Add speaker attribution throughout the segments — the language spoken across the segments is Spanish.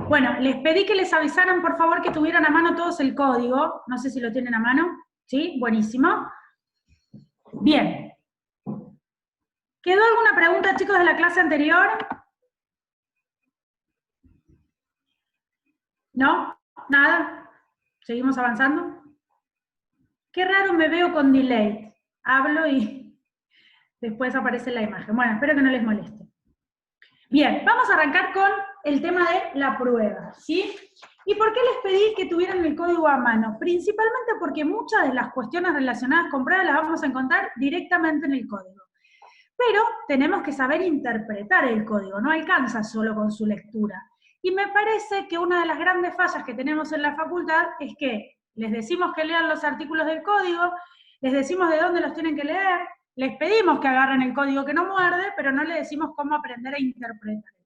Speaker 1: Bueno, les pedí que les avisaran, por favor, que tuvieran a mano todos el código. No sé si lo tienen a mano. ¿Sí? Buenísimo. Bien. ¿Quedó alguna pregunta, chicos, de la clase anterior? ¿No? ¿Nada? ¿Seguimos avanzando? Qué raro me veo con delay. Hablo y después aparece la imagen. Bueno, espero que no les moleste. Bien, vamos a arrancar con el tema de la prueba, ¿sí? ¿Y por qué les pedí que tuvieran el código a mano? Principalmente porque muchas de las cuestiones relacionadas con pruebas las vamos a encontrar directamente en el código. Pero tenemos que saber interpretar el código, no alcanza solo con su lectura. Y me parece que una de las grandes fallas que tenemos en la facultad es que les decimos que lean los artículos del código, les decimos de dónde los tienen que leer, les pedimos que agarren el código que no muerde, pero no les decimos cómo aprender a interpretar el código.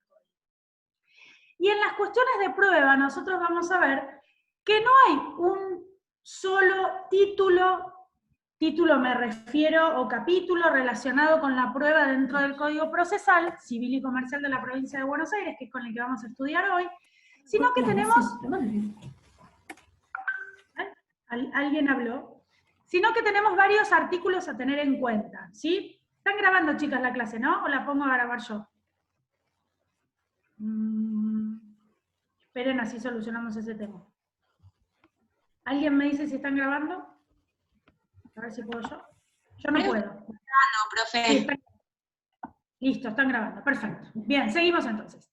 Speaker 1: Y en las cuestiones de prueba nosotros vamos a ver que no hay un solo título me refiero, o capítulo relacionado con la prueba dentro del Código Procesal Civil y Comercial de la Provincia de Buenos Aires, que es con el que vamos a estudiar hoy, sino que tenemos... ¿Alguien habló? Sino que tenemos varios artículos a tener en cuenta, ¿sí? Están grabando, chicas, la clase, ¿no? ¿O la pongo a grabar yo? Esperen, así solucionamos ese tema. ¿Alguien me dice si están grabando? A ver si puedo yo. Yo no puedo.
Speaker 2: No, profe.
Speaker 1: Sí, listo, están grabando. Perfecto. Bien, seguimos entonces.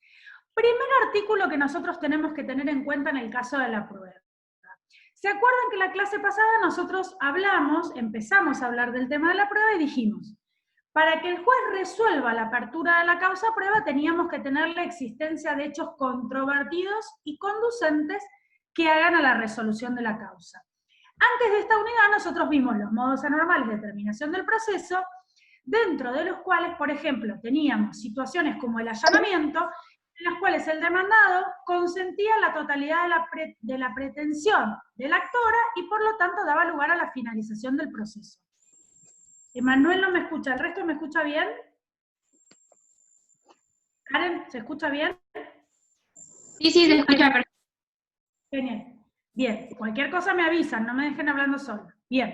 Speaker 1: Primer artículo que nosotros tenemos que tener en cuenta en el caso de la prueba. ¿Se acuerdan que la clase pasada nosotros empezamos a hablar del tema de la prueba y dijimos, para que el juez resuelva la apertura de la causa prueba teníamos que tener la existencia de hechos controvertidos y conducentes que hagan a la resolución de la causa. Antes de esta unidad nosotros vimos los modos anormales de terminación del proceso, dentro de los cuales, por ejemplo, teníamos situaciones como el allanamiento, en las cuales el demandado consentía la totalidad de la pretensión de la actora y por lo tanto daba lugar a la finalización del proceso. Emanuel no me escucha, ¿el resto me escucha bien? Karen, ¿se escucha bien?
Speaker 2: Sí, se escucha perfecto.
Speaker 1: Genial. Bien, cualquier cosa me avisan, no me dejen hablando sola. Bien.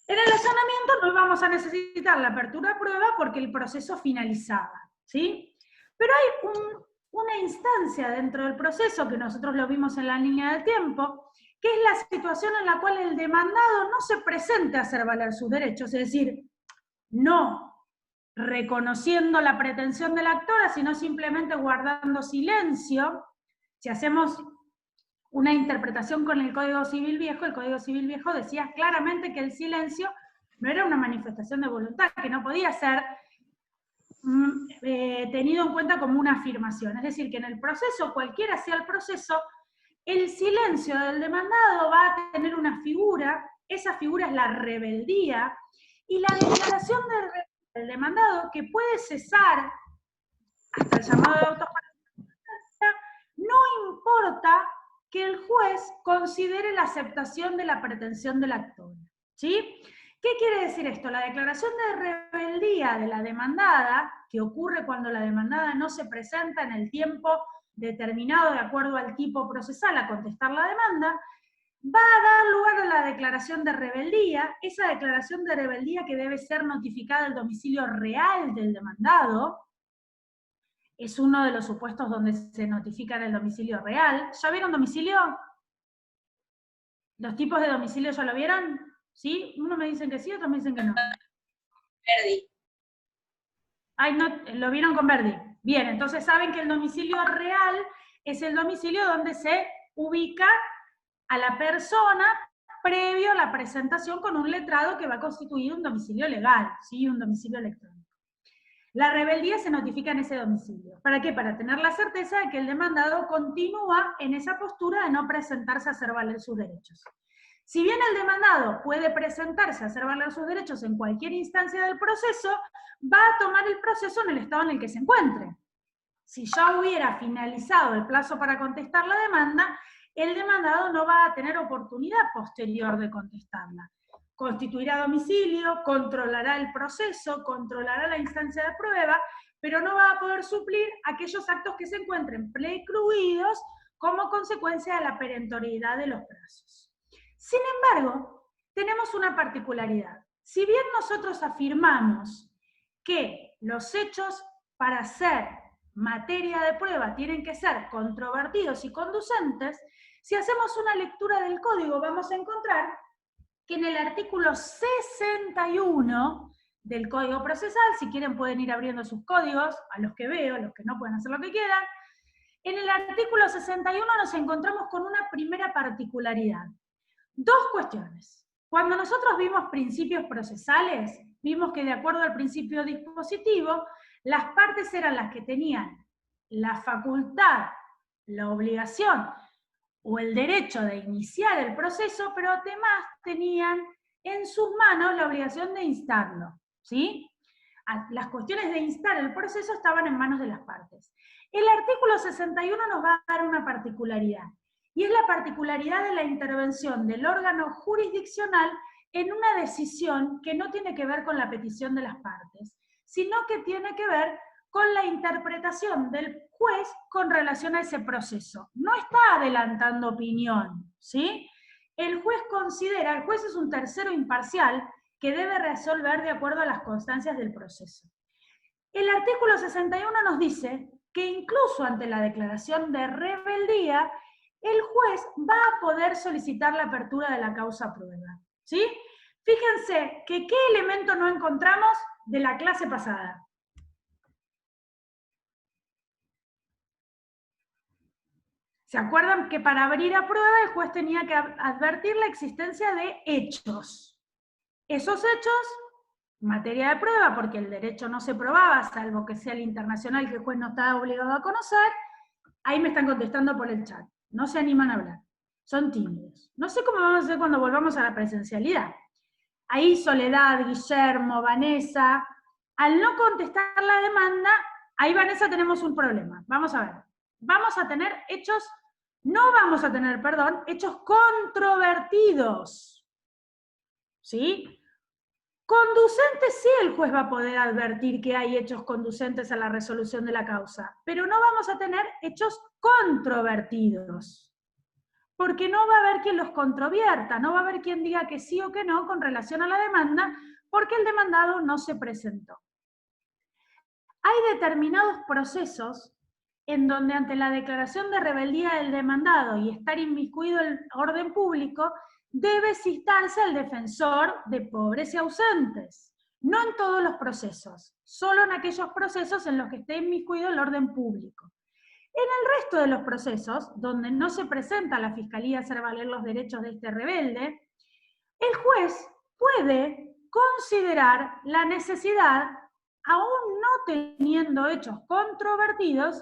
Speaker 1: En el allanamiento no vamos a necesitar la apertura de prueba porque el proceso finalizaba, ¿sí? Pero hay una instancia dentro del proceso, que nosotros lo vimos en la línea del tiempo, que es la situación en la cual el demandado no se presente a hacer valer sus derechos, es decir, no reconociendo la pretensión de la actora, sino simplemente guardando silencio. Si hacemos una interpretación con el Código Civil Viejo, el Código Civil Viejo decía claramente que el silencio no era una manifestación de voluntad, que no podía ser tenido en cuenta como una afirmación. Es decir, que en el proceso, cualquiera sea el proceso, el silencio del demandado va a tener una figura, esa figura es la rebeldía, y la declaración del demandado, que puede cesar hasta el llamado de autojusticia, no importa que el juez considere la aceptación de la pretensión del actor, ¿sí? ¿Qué quiere decir esto? La declaración de rebeldía de la demandada, que ocurre cuando la demandada no se presenta en el tiempo determinado de acuerdo al tipo procesal a contestar la demanda, va a dar lugar a la declaración de rebeldía, esa declaración de rebeldía que debe ser notificada al domicilio real del demandado, es uno de los supuestos donde se notifica en el domicilio real. ¿Ya vieron domicilio? ¿Los tipos de domicilio ya lo vieron? ¿Sí? Unos me dicen que sí, otros me dicen que no.
Speaker 2: Verdi.
Speaker 1: Ay, no, lo vieron con Verdi. Bien, entonces saben que el domicilio real es el domicilio donde se ubica a la persona previo a la presentación con un letrado que va a constituir un domicilio legal, ¿sí? Un domicilio electrónico. La rebeldía se notifica en ese domicilio. ¿Para qué? Para tener la certeza de que el demandado continúa en esa postura de no presentarse a hacer valer sus derechos. Si bien el demandado puede presentarse a hacer valer sus derechos en cualquier instancia del proceso, va a tomar el proceso en el estado en el que se encuentre. Si ya hubiera finalizado el plazo para contestar la demanda, el demandado no va a tener oportunidad posterior de contestarla. Constituirá domicilio, controlará el proceso, controlará la instancia de prueba, pero no va a poder suplir aquellos actos que se encuentren precluidos como consecuencia de la perentoriedad de los plazos. Sin embargo, tenemos una particularidad. Si bien nosotros afirmamos que los hechos para ser materia de prueba tienen que ser controvertidos y conducentes, si hacemos una lectura del código vamos a encontrar que en el artículo 61 del Código Procesal, si quieren pueden ir abriendo sus códigos, a los que veo, a los que no pueden hacer lo que quieran, en el artículo 61 nos encontramos con una primera particularidad. Dos cuestiones. Cuando nosotros vimos principios procesales, vimos que de acuerdo al principio dispositivo, las partes eran las que tenían la facultad, la obligación o el derecho de iniciar el proceso, pero además tenían en sus manos la obligación de instarlo, ¿sí? Las cuestiones de instar el proceso estaban en manos de las partes. El artículo 61 nos va a dar una particularidad, y es la particularidad de la intervención del órgano jurisdiccional en una decisión que no tiene que ver con la petición de las partes, sino que tiene que ver con la interpretación del juez con relación a ese proceso. No está adelantando opinión, ¿sí? El juez es un tercero imparcial que debe resolver de acuerdo a las constancias del proceso. El artículo 61 nos dice que incluso ante la declaración de rebeldía, el juez va a poder solicitar la apertura de la causa prueba, ¿sí? Fíjense que qué elemento no encontramos de la clase pasada. ¿Se acuerdan que para abrir a prueba el juez tenía que advertir la existencia de hechos? Esos hechos, materia de prueba, porque el derecho no se probaba, salvo que sea el internacional que el juez no está obligado a conocer. Ahí me están contestando por el chat. No se animan a hablar. Son tímidos. No sé cómo vamos a hacer cuando volvamos a la presencialidad. Ahí Soledad, Guillermo, Vanessa. Al no contestar la demanda, ahí Vanessa tenemos un problema. Vamos a ver. Vamos a tener hechos, hechos controvertidos. ¿Sí? Conducentes sí, el juez va a poder advertir que hay hechos conducentes a la resolución de la causa, pero no vamos a tener hechos controvertidos, porque no va a haber quien los controvierta, no va a haber quien diga que sí o que no con relación a la demanda, porque el demandado no se presentó. Hay determinados procesos en donde ante la declaración de rebeldía del demandado y estar inmiscuido el orden público, debe citarse al defensor de pobres y ausentes. No en todos los procesos, solo en aquellos procesos en los que esté inmiscuido el orden público. En el resto de los procesos, donde no se presenta a la Fiscalía a hacer valer los derechos de este rebelde, el juez puede considerar la necesidad, aún no teniendo hechos controvertidos,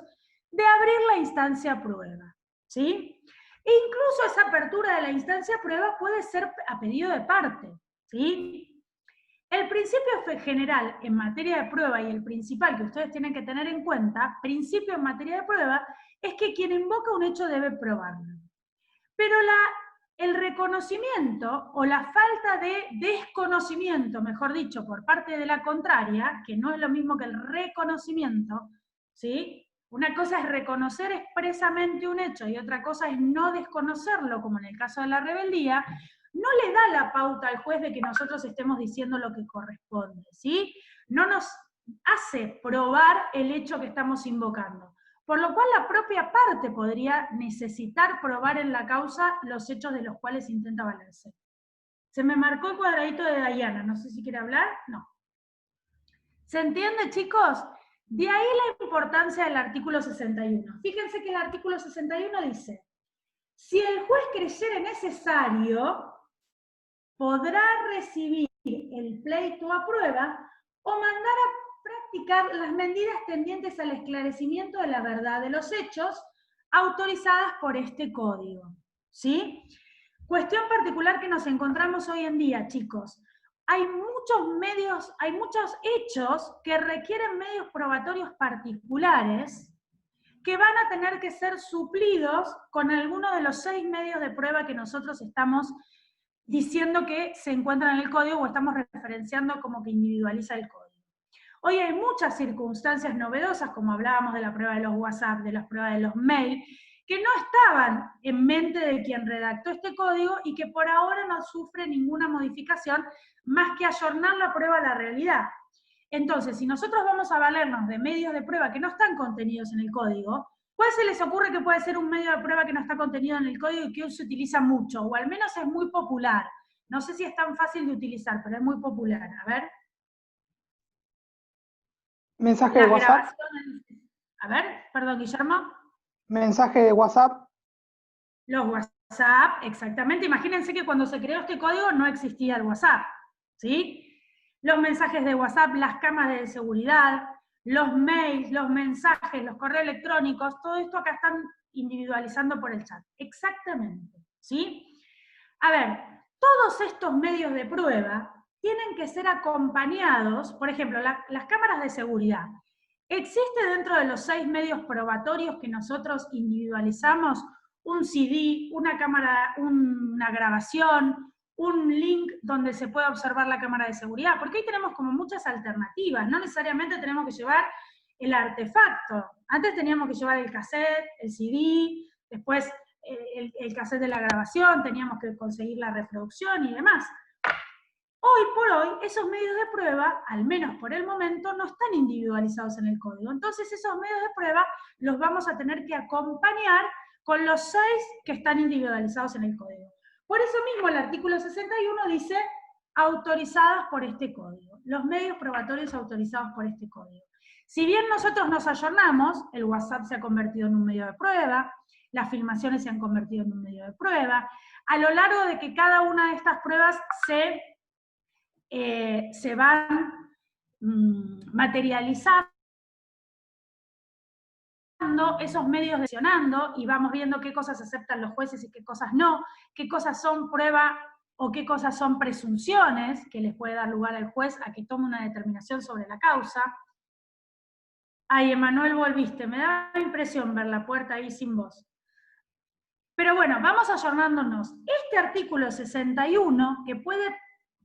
Speaker 1: de abrir la instancia a prueba, ¿sí? E incluso esa apertura de la instancia a prueba puede ser a pedido de parte, ¿sí? El principio general en materia de prueba y el principal que ustedes tienen que tener en cuenta, principio en materia de prueba, es que quien invoca un hecho debe probarlo. Pero el reconocimiento o la falta de desconocimiento, mejor dicho, por parte de la contraria, que no es lo mismo que el reconocimiento, ¿sí? Una cosa es reconocer expresamente un hecho y otra cosa es no desconocerlo, como en el caso de la rebeldía, no le da la pauta al juez de que nosotros estemos diciendo lo que corresponde, ¿sí? No nos hace probar el hecho que estamos invocando. Por lo cual la propia parte podría necesitar probar en la causa los hechos de los cuales intenta valerse. Se me marcó el cuadradito de Dayana, no sé si quiere hablar, no. ¿Se entiende, chicos? De ahí la importancia del artículo 61. Fíjense que el artículo 61 dice, si el juez creyere necesario, podrá recibir el pleito a prueba o mandar a practicar las medidas tendientes al esclarecimiento de la verdad de los hechos autorizadas por este código, ¿sí? Cuestión particular que nos encontramos hoy en día, chicos. Hay muchos hechos que requieren medios probatorios particulares que van a tener que ser suplidos con alguno de los 6 medios de prueba que nosotros estamos diciendo que se encuentran en el código o estamos referenciando como que individualiza el código. Hoy hay muchas circunstancias novedosas, como hablábamos de la prueba de los WhatsApp, de las pruebas de los mail, que no estaban en mente de quien redactó este código y que por ahora no sufre ninguna modificación más que ayornar la prueba a la realidad. Entonces, si nosotros vamos a valernos de medios de prueba que no están contenidos en el código, ¿cuál se les ocurre que puede ser un medio de prueba que no está contenido en el código y que hoy se utiliza mucho? O al menos es muy popular. No sé si es tan fácil de utilizar, pero es muy popular. A ver.
Speaker 3: Mensaje de WhatsApp.
Speaker 1: A ver, perdón, Guillermo.
Speaker 3: Mensaje de WhatsApp.
Speaker 1: Los WhatsApp, exactamente. Imagínense que cuando se creó este código no existía el WhatsApp, ¿sí? Los mensajes de WhatsApp, las cámaras de seguridad, los mails, los mensajes, los correos electrónicos, todo esto acá están individualizando por el chat. Exactamente, ¿sí? A ver, todos estos medios de prueba tienen que ser acompañados, por ejemplo, las cámaras de seguridad. ¿Existe dentro de los 6 medios probatorios que nosotros individualizamos un CD, una cámara, una grabación, un link donde se pueda observar la cámara de seguridad? Porque ahí tenemos como muchas alternativas, no necesariamente tenemos que llevar el artefacto. Antes teníamos que llevar el cassette, el CD, después el cassette de la grabación, teníamos que conseguir la reproducción y demás. Hoy por hoy, esos medios de prueba, al menos por el momento, no están individualizados en el código. Entonces, esos medios de prueba los vamos a tener que acompañar con los 6 que están individualizados en el código. Por eso mismo, el artículo 61 dice autorizadas por este código. Los medios probatorios autorizados por este código. Si bien nosotros nos ayornamos, el WhatsApp se ha convertido en un medio de prueba, las filmaciones se han convertido en un medio de prueba, a lo largo de que cada una de estas pruebas se van materializando esos medios lesionando y vamos viendo qué cosas aceptan los jueces y qué cosas no, qué cosas son prueba o qué cosas son presunciones que les puede dar lugar al juez a que tome una determinación sobre la causa. Ay, Emanuel, volviste, me da la impresión ver la puerta ahí sin voz. Pero bueno, vamos ayornándonos. Este artículo 61, que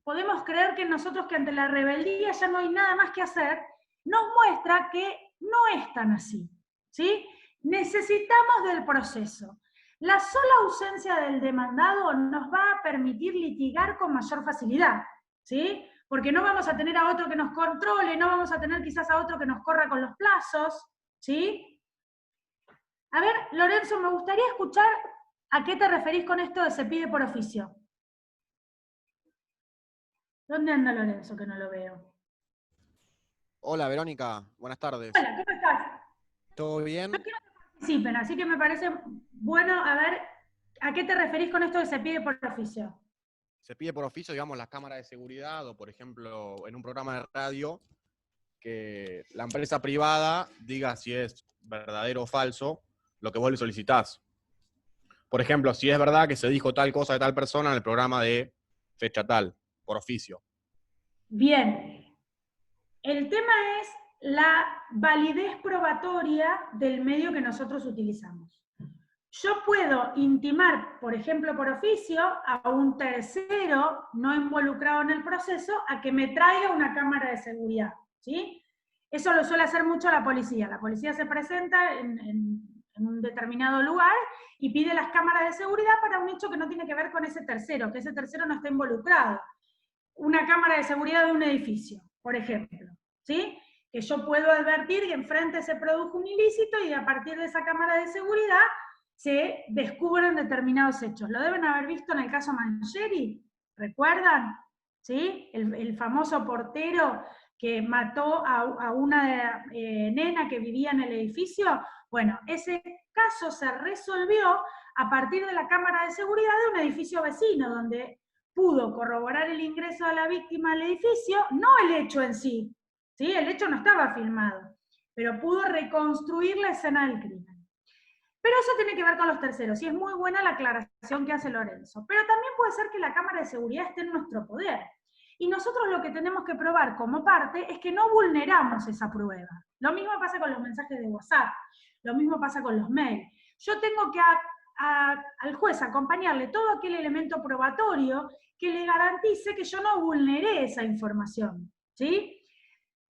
Speaker 1: podemos creer que nosotros que ante la rebeldía ya no hay nada más que hacer, nos muestra que no es tan así, ¿sí? Necesitamos del proceso. La sola ausencia del demandado nos va a permitir litigar con mayor facilidad, ¿sí? Porque no vamos a tener a otro que nos controle, no vamos a tener quizás a otro que nos corra con los plazos, ¿sí? A ver, Lorenzo, me gustaría escuchar a qué te referís con esto de se pide por oficio. ¿Dónde anda Lorenzo, que no lo veo?
Speaker 4: Hola, Verónica. Buenas tardes.
Speaker 1: Hola, ¿cómo estás?
Speaker 4: ¿Todo bien?
Speaker 1: No quiero que participen, así que me parece bueno, a ver, ¿a qué te referís con esto de se pide por oficio?
Speaker 4: Se pide por oficio, digamos, las cámaras de seguridad o, por ejemplo, en un programa de radio, que la empresa privada diga si es verdadero o falso lo que vos le solicitás. Por ejemplo, si es verdad que se dijo tal cosa de tal persona en el programa de fecha tal, por oficio.
Speaker 1: Bien. El tema es la validez probatoria del medio que nosotros utilizamos. Yo puedo intimar, por ejemplo, por oficio, a un tercero no involucrado en el proceso a que me traiga una cámara de seguridad, ¿sí? Eso lo suele hacer mucho la policía. La policía se presenta en un determinado lugar y pide las cámaras de seguridad para un hecho que no tiene que ver con ese tercero, que ese tercero no está involucrado. Una cámara de seguridad de un edificio, por ejemplo, ¿sí? Que yo puedo advertir que enfrente se produjo un ilícito y a partir de esa cámara de seguridad se descubren determinados hechos. Lo deben haber visto en el caso Mangieri, ¿recuerdan? ¿Sí? El famoso portero que mató a una nena que vivía en el edificio. Bueno, ese caso se resolvió a partir de la cámara de seguridad de un edificio vecino, donde pudo corroborar el ingreso de la víctima al edificio, no el hecho en sí, ¿sí? El hecho no estaba filmado, pero pudo reconstruir la escena del crimen. Pero eso tiene que ver con los terceros, y es muy buena la aclaración que hace Lorenzo. Pero también puede ser que la cámara de seguridad esté en nuestro poder. Y nosotros lo que tenemos que probar como parte es que no vulneramos esa prueba. Lo mismo pasa con los mensajes de WhatsApp, lo mismo pasa con los mails. Yo tengo que al juez acompañarle todo aquel elemento probatorio que le garantice que yo no vulneré esa información, ¿sí?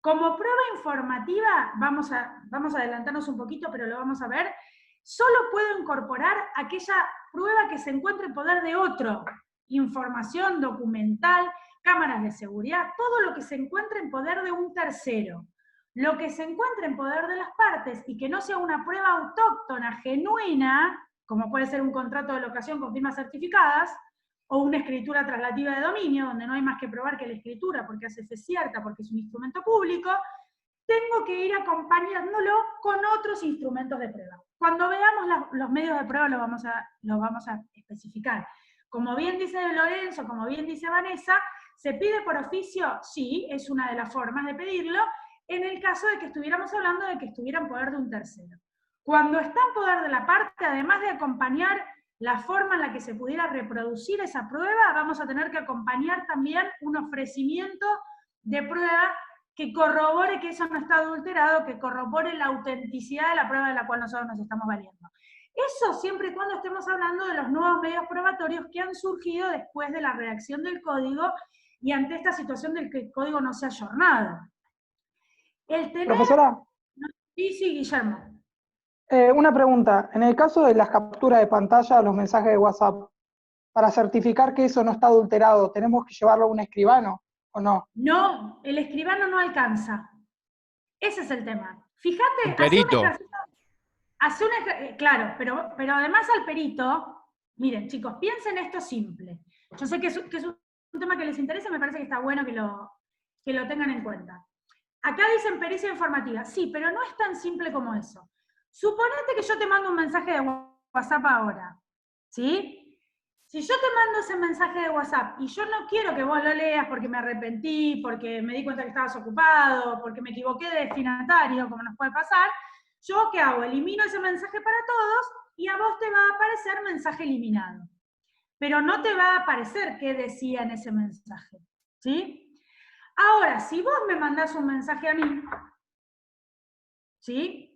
Speaker 1: Como prueba informativa, vamos a adelantarnos un poquito, pero lo vamos a ver, solo puedo incorporar aquella prueba que se encuentre en poder de otro. Información documental, cámaras de seguridad, todo lo que se encuentre en poder de un tercero. Lo que se encuentre en poder de las partes y que no sea una prueba autóctona, genuina, como puede ser un contrato de locación con firmas certificadas, o una escritura traslativa de dominio, donde no hay más que probar que la escritura, porque hace fe cierta, porque es un instrumento público, tengo que ir acompañándolo con otros instrumentos de prueba. Cuando veamos los medios de prueba lo vamos a especificar. Como bien dice Lorenzo, como bien dice Vanessa, ¿se pide por oficio? Sí, es una de las formas de pedirlo, en el caso de que estuviéramos hablando de que estuviera en poder de un tercero. Cuando está en poder de la parte, además de acompañar la forma en la que se pudiera reproducir esa prueba, vamos a tener que acompañar también un ofrecimiento de prueba que corrobore que eso no está adulterado, que corrobore la autenticidad de la prueba de la cual nosotros nos estamos valiendo. Eso siempre y cuando estemos hablando de los nuevos medios probatorios que han surgido después de la redacción del código y ante esta situación de que el código no se ha ayornado.
Speaker 3: Profesora,
Speaker 1: Sí, Guillermo.
Speaker 3: una pregunta. En el caso de las capturas de pantalla, los mensajes de WhatsApp, para certificar que eso no está adulterado, ¿tenemos que llevarlo a un escribano o no?
Speaker 1: No, el escribano no alcanza. Ese es el tema. Fíjate,
Speaker 4: Un perito.
Speaker 1: Claro, pero además al perito, miren chicos, piensen esto simple. Yo sé que es un tema que les interesa, me parece que está bueno que lo tengan en cuenta. Acá dicen pericia informativa, sí, pero no es tan simple como eso. Suponete que yo te mando un mensaje de WhatsApp ahora, ¿sí? Si yo te mando ese mensaje de WhatsApp y yo no quiero que vos lo leas porque me arrepentí, porque me di cuenta que estabas ocupado, porque me equivoqué de destinatario, como nos puede pasar, ¿yo qué hago? Elimino ese mensaje para todos y a vos te va a aparecer mensaje eliminado. Pero no te va a aparecer qué decía en ese mensaje, ¿sí? Ahora, si vos me mandás un mensaje a mí, ¿sí?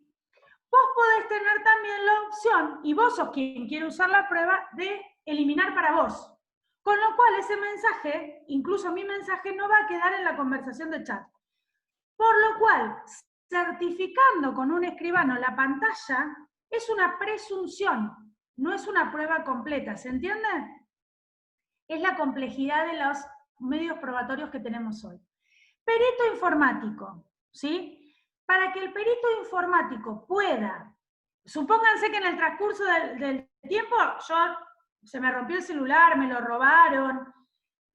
Speaker 1: Vos podés tener también la opción, y vos sos quien quiere usar la prueba, de eliminar para vos. Con lo cual ese mensaje, incluso mi mensaje, no va a quedar en la conversación de chat. Por lo cual, certificando con un escribano la pantalla es una presunción, no es una prueba completa, ¿se entiende? Es la complejidad de los medios probatorios que tenemos hoy. Perito informático, ¿sí? Para que el perito informático pueda, supónganse que en el transcurso del tiempo se me rompió el celular, me lo robaron,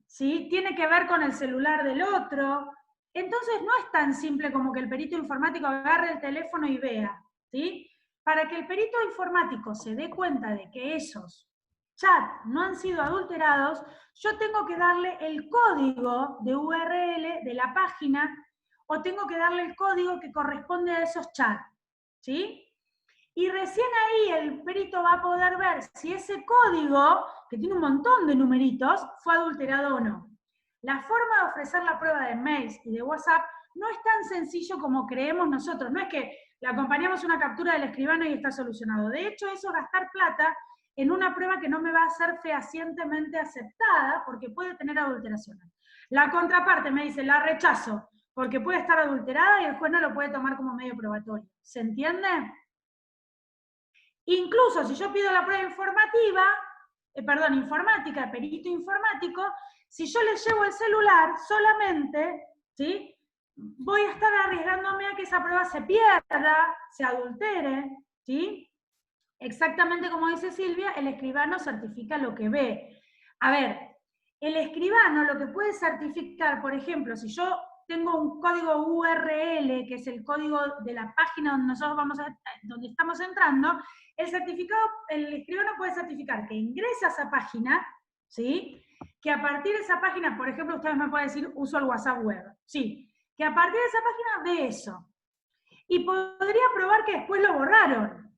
Speaker 1: ¿sí? Tiene que ver con el celular del otro. Entonces no es tan simple como que el perito informático agarre el teléfono y vea, ¿sí? Para que el perito informático se dé cuenta de que esos chats no han sido adulterados, yo tengo que darle el código de URL de la página o tengo que darle el código que corresponde a esos chats, ¿sí? Y recién ahí el perito va a poder ver si ese código, que tiene un montón de numeritos, fue adulterado o no. La forma de ofrecer la prueba de mails y de WhatsApp no es tan sencillo como creemos nosotros. No es que le acompañamos una captura del escribano y está solucionado. De hecho, eso es gastar plata en una prueba que no me va a ser fehacientemente aceptada porque puede tener adulteraciones. La contraparte me dice, la rechazo, porque puede estar adulterada y el juez no lo puede tomar como medio probatorio. ¿Se entiende? Incluso si yo pido la prueba informativa, informática, perito informático, si yo le llevo el celular solamente, ¿sí? Voy a estar arriesgándome a que esa prueba se pierda, se adultere, ¿sí? Exactamente como dice Silvia, el escribano certifica lo que ve. A ver, el escribano lo que puede certificar, por ejemplo, si yo tengo un código URL, que es el código de la página donde nosotros donde estamos entrando, el escribano puede certificar que ingresa a esa página, ¿sí? Que a partir de esa página, por ejemplo, ustedes me pueden decir, uso el WhatsApp web, sí, que a partir de esa página ve eso. Y podría probar que después lo borraron,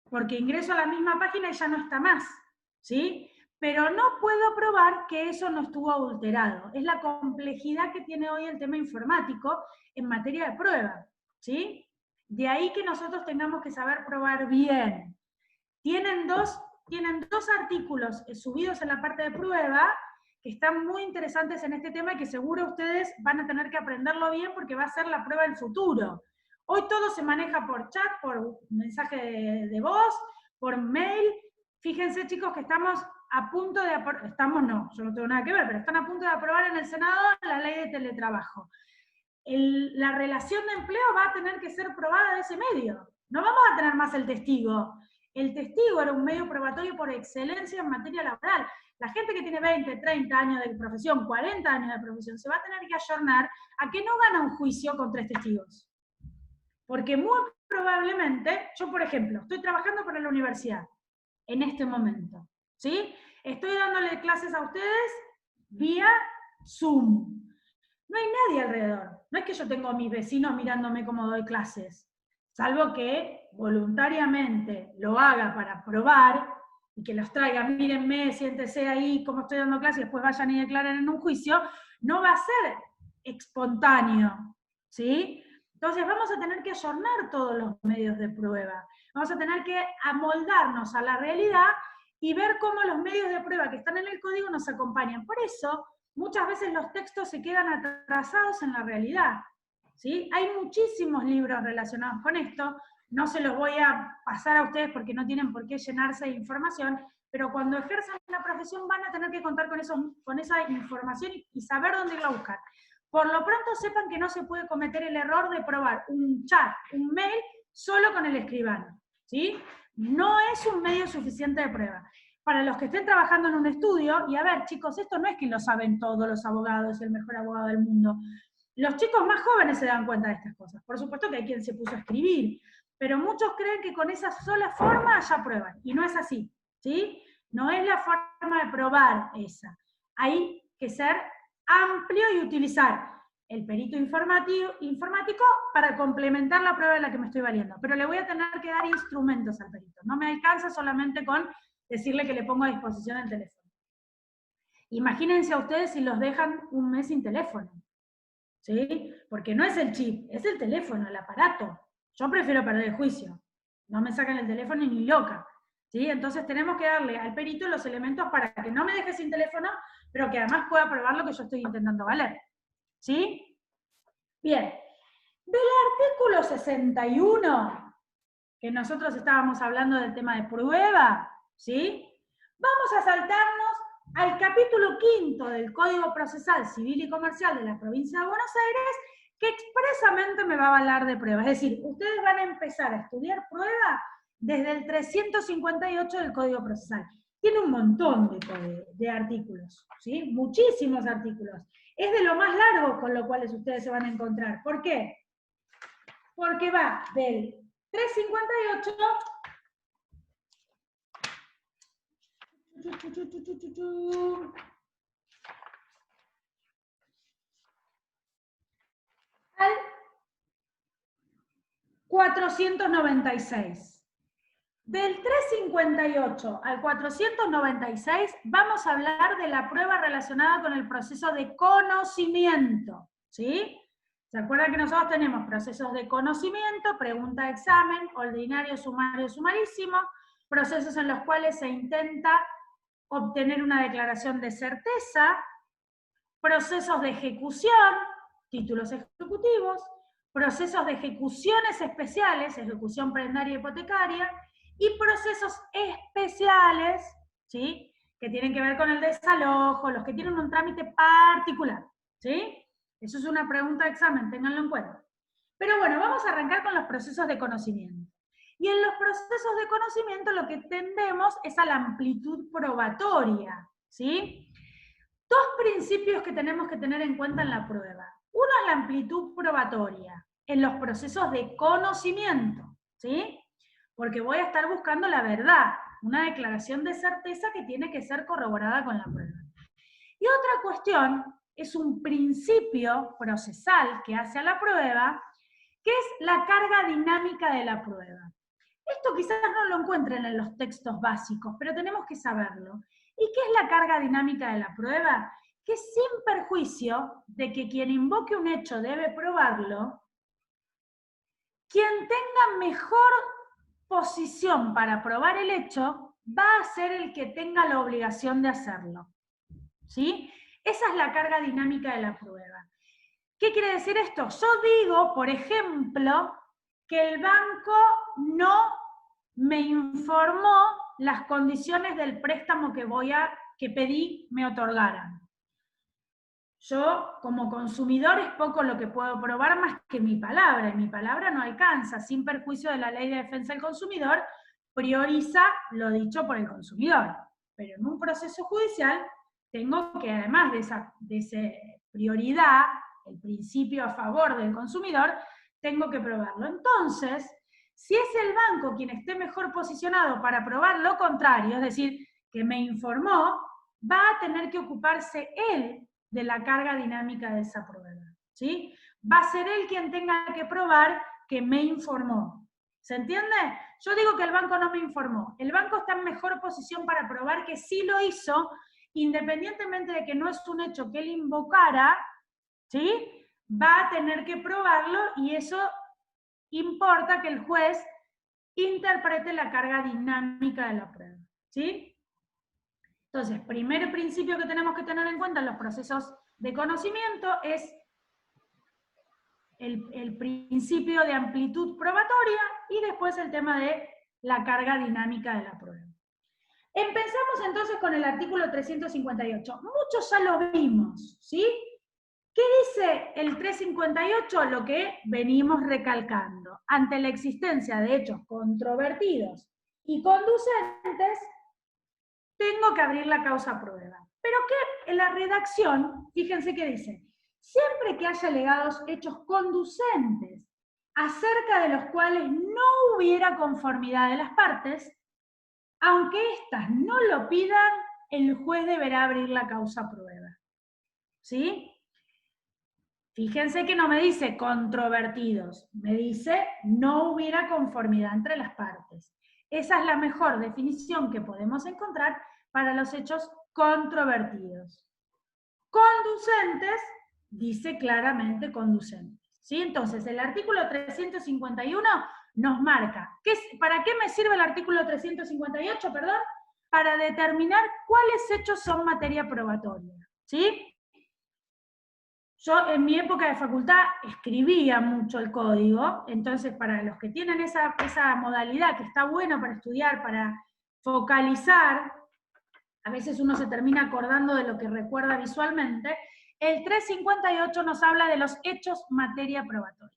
Speaker 1: porque ingreso a la misma página y ya no está más, ¿sí? Pero no puedo probar que eso no estuvo adulterado. Es la complejidad que tiene hoy el tema informático en materia de prueba, ¿sí? De ahí que nosotros tengamos que saber probar bien. Tienen dos artículos subidos en la parte de prueba que están muy interesantes en este tema y que seguro ustedes van a tener que aprenderlo bien porque va a ser la prueba del futuro. Hoy todo se maneja por chat, por mensaje de voz, por mail. Fíjense, chicos, que estamos a punto de aprobar, estamos no, yo no tengo nada que ver, pero están a punto de aprobar en el Senado la ley de teletrabajo. La relación de empleo va a tener que ser probada de ese medio. No vamos a tener más el testigo. El testigo era un medio probatorio por excelencia en materia laboral. La gente que tiene 20, 30 años de profesión, 40 años de profesión, se va a tener que ayornar a que no gana un juicio con 3 testigos. Porque muy probablemente, yo por ejemplo, estoy trabajando para la universidad en este momento, ¿sí? Estoy dándole clases a ustedes vía Zoom. No hay nadie alrededor. No es que yo tengo a mis vecinos mirándome cómo doy clases, salvo que voluntariamente lo haga para probar y que los traiga, mírenme, siéntese ahí cómo estoy dando clases y después vayan y declaren en un juicio, no va a ser espontáneo, ¿sí? Entonces vamos a tener que ayornar todos los medios de prueba. Vamos a tener que amoldarnos a la realidad y ver cómo los medios de prueba que están en el código nos acompañan. Por eso, muchas veces los textos se quedan atrasados en la realidad, ¿sí? Hay muchísimos libros relacionados con esto, no se los voy a pasar a ustedes porque no tienen por qué llenarse de información, pero cuando ejerzan la profesión van a tener que contar con esa información y saber dónde irla a buscar. Por lo pronto sepan que no se puede cometer el error de probar un chat, un mail, solo con el escribano, ¿sí? No es un medio suficiente de prueba. Para los que estén trabajando en un estudio, y a ver, chicos, esto no es que lo saben todos los abogados, el mejor abogado del mundo. Los chicos más jóvenes se dan cuenta de estas cosas. Por supuesto que hay quien se puso a escribir, pero muchos creen que con esa sola forma ya prueban, y no es así, ¿sí? No es la forma de probar esa. Hay que ser amplio y utilizar el perito informático para complementar la prueba de la que me estoy valiendo. Pero le voy a tener que dar instrumentos al perito. No me alcanza solamente con decirle que le pongo a disposición el teléfono. Imagínense a ustedes si los dejan un mes sin teléfono, ¿sí? Porque no es el chip, es el teléfono, el aparato. Yo prefiero perder el juicio. No me sacan el teléfono ni loca, ¿sí? Entonces tenemos que darle al perito los elementos para que no me deje sin teléfono, pero que además pueda probar lo que yo estoy intentando valer, ¿sí? Bien. Del artículo 61, que nosotros estábamos hablando del tema de prueba, ¿sí? Vamos a saltarnos al capítulo 5 del Código Procesal Civil y Comercial de la provincia de Buenos Aires, que expresamente me va a avalar de prueba. Es decir, ustedes van a empezar a estudiar prueba desde el 358 del Código Procesal. Tiene un montón de artículos, ¿sí? Muchísimos artículos. Es de lo más largo con lo cual ustedes se van a encontrar. ¿Por qué? Porque va del 358 al 496. Del 358 al 496 vamos a hablar de la prueba relacionada con el proceso de conocimiento, ¿sí? ¿Se acuerdan que nosotros tenemos procesos de conocimiento, pregunta de examen, ordinario, sumario, sumarísimo, procesos en los cuales se intenta obtener una declaración de certeza, procesos de ejecución, títulos ejecutivos, procesos de ejecuciones especiales, ejecución prendaria y hipotecaria, y procesos especiales, ¿sí? Que tienen que ver con el desalojo, los que tienen un trámite particular, ¿sí? Eso es una pregunta de examen, ténganlo en cuenta. Pero bueno, vamos a arrancar con los procesos de conocimiento. Y en los procesos de conocimiento lo que tendemos es a la amplitud probatoria, ¿sí? Dos principios que tenemos que tener en cuenta en la prueba. Uno es la amplitud probatoria en los procesos de conocimiento, ¿sí? Porque voy a estar buscando la verdad, una declaración de certeza que tiene que ser corroborada con la prueba. Y otra cuestión es un principio procesal que hace a la prueba, que es la carga dinámica de la prueba. Esto quizás no lo encuentren en los textos básicos, pero tenemos que saberlo. ¿Y qué es la carga dinámica de la prueba? Que sin perjuicio de que quien invoque un hecho debe probarlo, quien tenga mejor posición para probar el hecho va a ser el que tenga la obligación de hacerlo. ¿sí? Esa es la carga dinámica de la prueba. ¿Qué quiere decir esto? Yo digo, por ejemplo, que el banco no me informó las condiciones del préstamo que pedí me otorgaran. Yo, como consumidor, es poco lo que puedo probar más que mi palabra, y mi palabra no alcanza, sin perjuicio de la Ley de Defensa del Consumidor, prioriza lo dicho por el consumidor. Pero en un proceso judicial, tengo que, además de esa prioridad, el principio a favor del consumidor, tengo que probarlo. Entonces, si es el banco quien esté mejor posicionado para probar lo contrario, es decir, que me informó, va a tener que ocuparse él de la carga dinámica de esa prueba, ¿sí? Va a ser él quien tenga que probar que me informó. ¿Se entiende? Yo digo que el banco no me informó. El banco está en mejor posición para probar que sí lo hizo, independientemente de que no es un hecho que él invocara, ¿sí? Va a tener que probarlo y eso importa que el juez interprete la carga dinámica de la prueba, ¿sí? Entonces, primer principio que tenemos que tener en cuenta en los procesos de conocimiento es el principio de amplitud probatoria y después el tema de la carga dinámica de la prueba. Empezamos entonces con el artículo 358. Muchos ya lo vimos, ¿sí? ¿Qué dice el 358? Lo que venimos recalcando. Ante la existencia de hechos controvertidos y conducentes, tengo que abrir la causa prueba. Pero que en la redacción, fíjense que dice, siempre que haya alegados hechos conducentes acerca de los cuales no hubiera conformidad de las partes, aunque éstas no lo pidan, el juez deberá abrir la causa prueba. ¿Sí? Fíjense que no me dice controvertidos, me dice no hubiera conformidad entre las partes. Esa es la mejor definición que podemos encontrar para los hechos controvertidos. Conducentes, dice claramente conducentes. ¿Sí? Entonces, el artículo 351 nos marca. ¿Para qué me sirve el artículo 358? Perdón, para determinar cuáles hechos son materia probatoria. ¿Sí? Yo en mi época de facultad escribía mucho el código, entonces para los que tienen esa modalidad que está bueno para estudiar, para focalizar, a veces uno se termina acordando de lo que recuerda visualmente, el 358 nos habla de los hechos materia probatoria.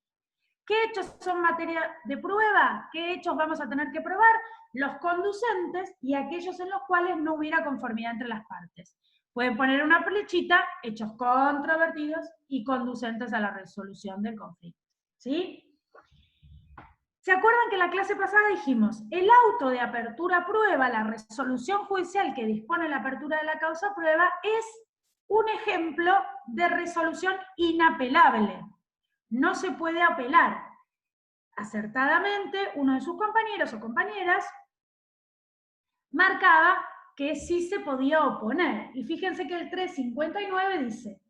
Speaker 1: ¿Qué hechos son materia de prueba? ¿Qué hechos vamos a tener que probar? Los conducentes y aquellos en los cuales no hubiera conformidad entre las partes. Pueden poner una flechita, hechos controvertidos y conducentes a la resolución del conflicto. ¿Sí? ¿Se acuerdan que en la clase pasada dijimos, el auto de apertura prueba, la resolución judicial que dispone la apertura de la causa prueba, es un ejemplo de resolución inapelable? No se puede apelar. Acertadamente, uno de sus compañeros o compañeras marcaba que sí se podía oponer. Y fíjense que el 359 dice,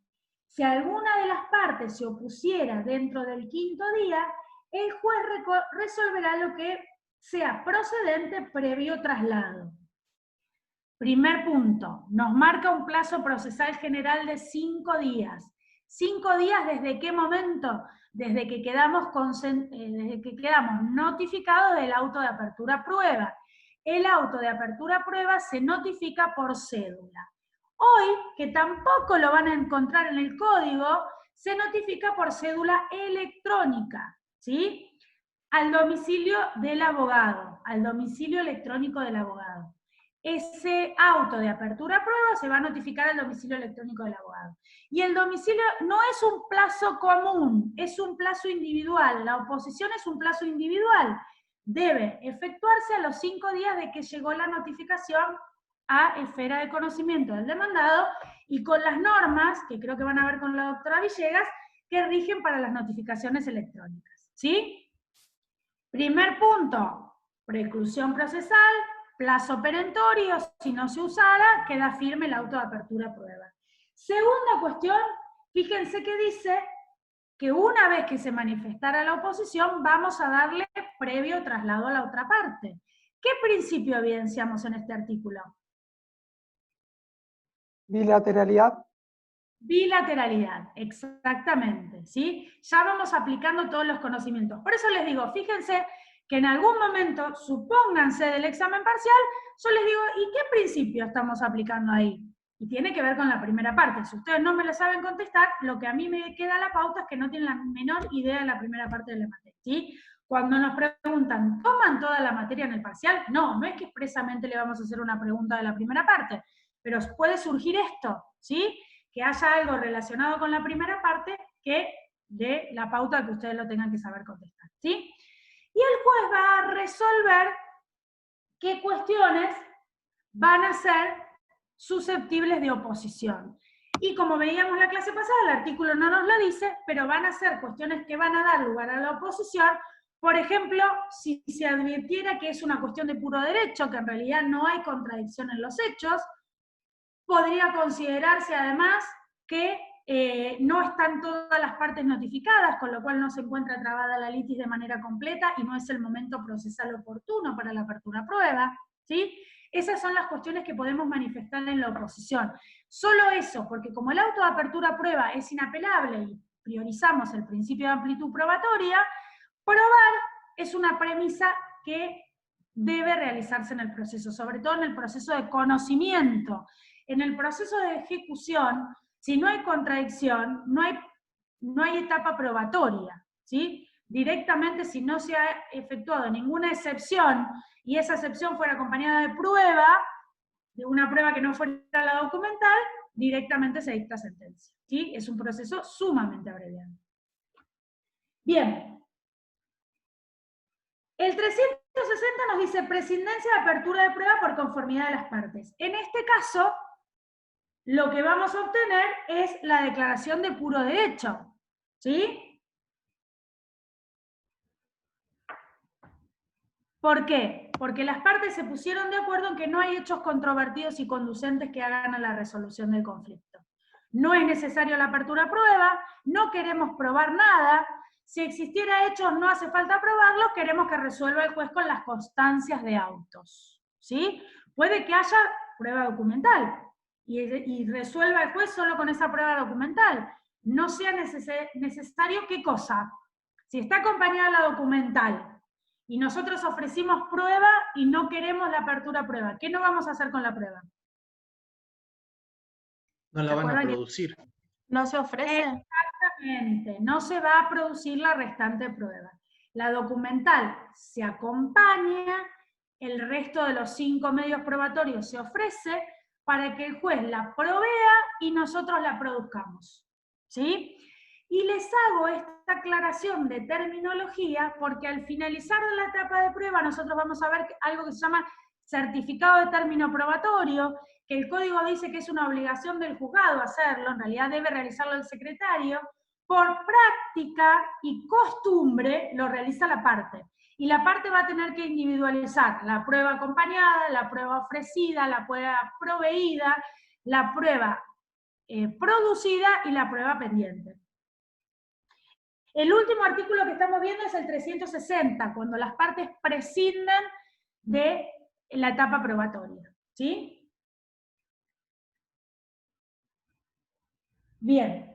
Speaker 1: si alguna de las partes se opusiera dentro del 5º día, el juez resolverá lo que sea procedente previo traslado. Primer punto, nos marca un plazo procesal general de 5 días. 5 días ¿desde qué momento? Desde que quedamos notificados del auto de apertura prueba. El auto de apertura prueba se notifica por cédula. Hoy, que tampoco lo van a encontrar en el código, se notifica por cédula electrónica, ¿sí? Al domicilio del abogado, al domicilio electrónico del abogado. Ese auto de apertura prueba se va a notificar al domicilio electrónico del abogado. Y el domicilio no es un plazo común, es un plazo individual. La oposición es un plazo individual. Debe efectuarse a los 5 días de que llegó la notificación a esfera de conocimiento del demandado y con las normas, que creo que van a ver con la doctora Villegas, que rigen para las notificaciones electrónicas. ¿Sí? Primer punto, preclusión procesal, plazo perentorio, si no se usara, queda firme el auto de apertura prueba. Segunda cuestión, fíjense que dice que una vez que se manifestara la oposición, vamos a darle previo traslado a la otra parte. ¿Qué principio evidenciamos en este artículo?
Speaker 3: Bilateralidad.
Speaker 1: Bilateralidad, exactamente, ¿sí? Ya vamos aplicando todos los conocimientos. Por eso les digo, fíjense que en algún momento, supónganse del examen parcial, yo les digo, ¿y qué principio estamos aplicando ahí? Y tiene que ver con la primera parte. Si ustedes no me lo saben contestar, lo que a mí me queda a la pauta es que no tienen la menor idea de la primera parte de la materia, ¿sí? Cuando nos preguntan, ¿toman toda la materia en el parcial? No, no es que expresamente le vamos a hacer una pregunta de la primera parte, pero puede surgir esto, ¿sí? Que haya algo relacionado con la primera parte que de la pauta que ustedes lo tengan que saber contestar, ¿sí? Y el juez va a resolver qué cuestiones van a ser susceptibles de oposición. Y como veíamos la clase pasada, el artículo no nos lo dice, pero van a ser cuestiones que van a dar lugar a la oposición. Por ejemplo, si se advirtiera que es una cuestión de puro derecho, que en realidad no hay contradicción en los hechos, podría considerarse además que no están todas las partes notificadas, con lo cual no se encuentra trabada la litis de manera completa y no es el momento procesal oportuno para la apertura a prueba, ¿sí? Esas son las cuestiones que podemos manifestar en la oposición. Solo eso, porque como el auto de apertura a prueba es inapelable y priorizamos el principio de amplitud probatoria, probar es una premisa que debe realizarse en el proceso, sobre todo en el proceso de conocimiento. En el proceso de ejecución, si no hay contradicción, no hay etapa probatoria, ¿sí? Directamente, si no se ha efectuado ninguna excepción, y esa excepción fuera acompañada de prueba, de una prueba que no fuera la documental, directamente se dicta sentencia, ¿sí? Es un proceso sumamente abreviado. Bien. El 360 nos dice prescindencia de apertura de prueba por conformidad de las partes. En este caso, lo que vamos a obtener es la declaración de puro derecho, ¿sí? ¿Por qué? Porque las partes se pusieron de acuerdo en que no hay hechos controvertidos y conducentes que hagan a la resolución del conflicto. No es necesario la apertura a prueba, no queremos probar nada. Si existiera hechos, no hace falta probarlos, queremos que resuelva el juez con las constancias de autos, ¿sí? Puede que haya prueba documental y resuelva el juez solo con esa prueba documental. No sea necesario, ¿qué cosa? Si está acompañada la documental y nosotros ofrecimos prueba y no queremos la apertura a prueba, ¿qué no vamos a hacer con la prueba?
Speaker 5: No la van a producir.
Speaker 6: ¿No se ofrece?
Speaker 1: Exactamente, no se va a producir la restante prueba. La documental se acompaña, el resto de los 5 medios probatorios se ofrece para que el juez la provea y nosotros la produzcamos, ¿sí? Y les hago esta aclaración de terminología porque al finalizar la etapa de prueba nosotros vamos a ver algo que se llama certificado de término probatorio, que el código dice que es una obligación del juzgado hacerlo, en realidad debe realizarlo el secretario, por práctica y costumbre lo realiza la parte. Y la parte va a tener que individualizar la prueba acompañada, la prueba ofrecida, la prueba proveída, la prueba producida y la prueba pendiente. El último artículo que estamos viendo es el 360, cuando las partes prescinden de la etapa probatoria, ¿sí? Bien.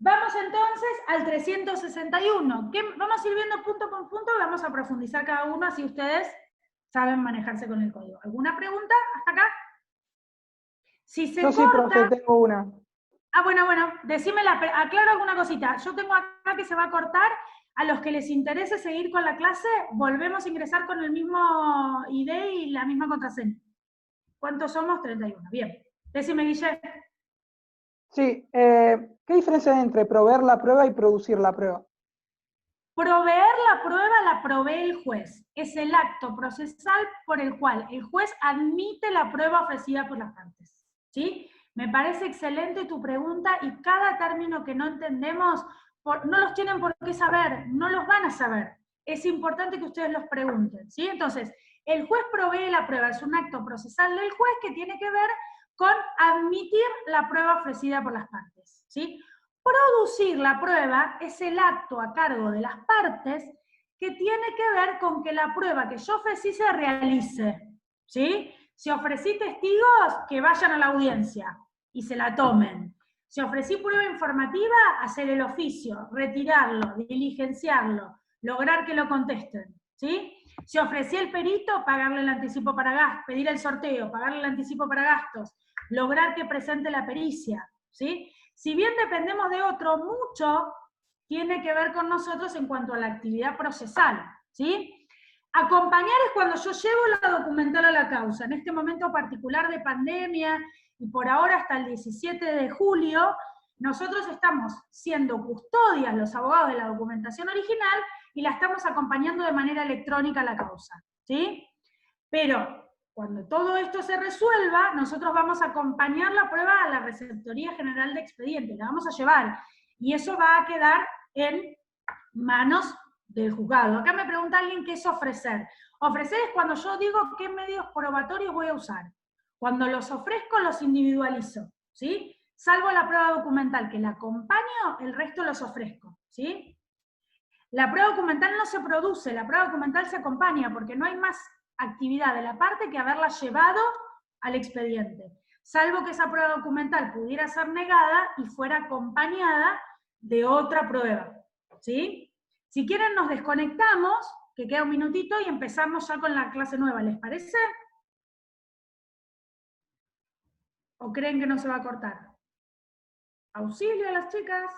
Speaker 1: Vamos entonces al 361. Vamos a ir viendo punto por punto y vamos a profundizar cada uno, así ustedes saben manejarse con el código. ¿Alguna pregunta hasta acá? Si se
Speaker 3: Yo sí, profe, tengo una.
Speaker 1: Ah, bueno, aclaro alguna cosita. Yo tengo acá que se va a cortar. A los que les interese seguir con la clase, volvemos a ingresar con el mismo ID y la misma contraseña. ¿Cuántos somos? 31. Bien. Decime, Guille.
Speaker 3: Sí, ¿qué diferencia hay entre proveer la prueba y producir la prueba?
Speaker 1: Proveer la prueba la provee el juez. Es el acto procesal por el cual el juez admite la prueba ofrecida por las partes, ¿sí? Me parece excelente tu pregunta y cada término que no entendemos, no los tienen por qué saber, no los van a saber. Es importante que ustedes los pregunten, ¿sí? Entonces, el juez provee la prueba, es un acto procesal del juez que tiene que ver con admitir la prueba ofrecida por las partes, ¿sí? Producir la prueba es el acto a cargo de las partes que tiene que ver con que la prueba que yo ofrecí se realice, ¿sí? Si ofrecí testigos, que vayan a la audiencia y se la tomen. Si ofrecí prueba informativa, hacer el oficio, retirarlo, diligenciarlo, lograr que lo contesten, ¿sí? Si ofrecí el perito, pagarle el anticipo para gastos, pedir el sorteo, pagarle el anticipo para gastos, lograr que presente la pericia, ¿sí? Si bien dependemos de otro, mucho tiene que ver con nosotros en cuanto a la actividad procesal, ¿sí? Acompañar es cuando yo llevo la documental a la causa. En este momento particular de pandemia, y por ahora hasta el 17 de julio, nosotros estamos siendo custodias, los abogados, de la documentación original, y la estamos acompañando de manera electrónica a la causa, ¿sí? Pero cuando todo esto se resuelva, nosotros vamos a acompañar la prueba a la Receptoría General de Expedientes, la vamos a llevar, y eso va a quedar en manos del juzgado. Acá me pregunta alguien qué es ofrecer. Ofrecer es cuando yo digo qué medios probatorios voy a usar. Cuando los ofrezco, los individualizo, ¿sí? Salvo la prueba documental, que la acompaño, el resto los ofrezco, ¿sí? La prueba documental no se produce, la prueba documental se acompaña, porque no hay más actividad de la parte que haberla llevado al expediente. Salvo que esa prueba documental pudiera ser negada y fuera acompañada de otra prueba, ¿sí? Si quieren nos desconectamos, que queda un minutito, y empezamos ya con la clase nueva, ¿les parece? ¿O creen que no se va a cortar? Auxilio a las chicas.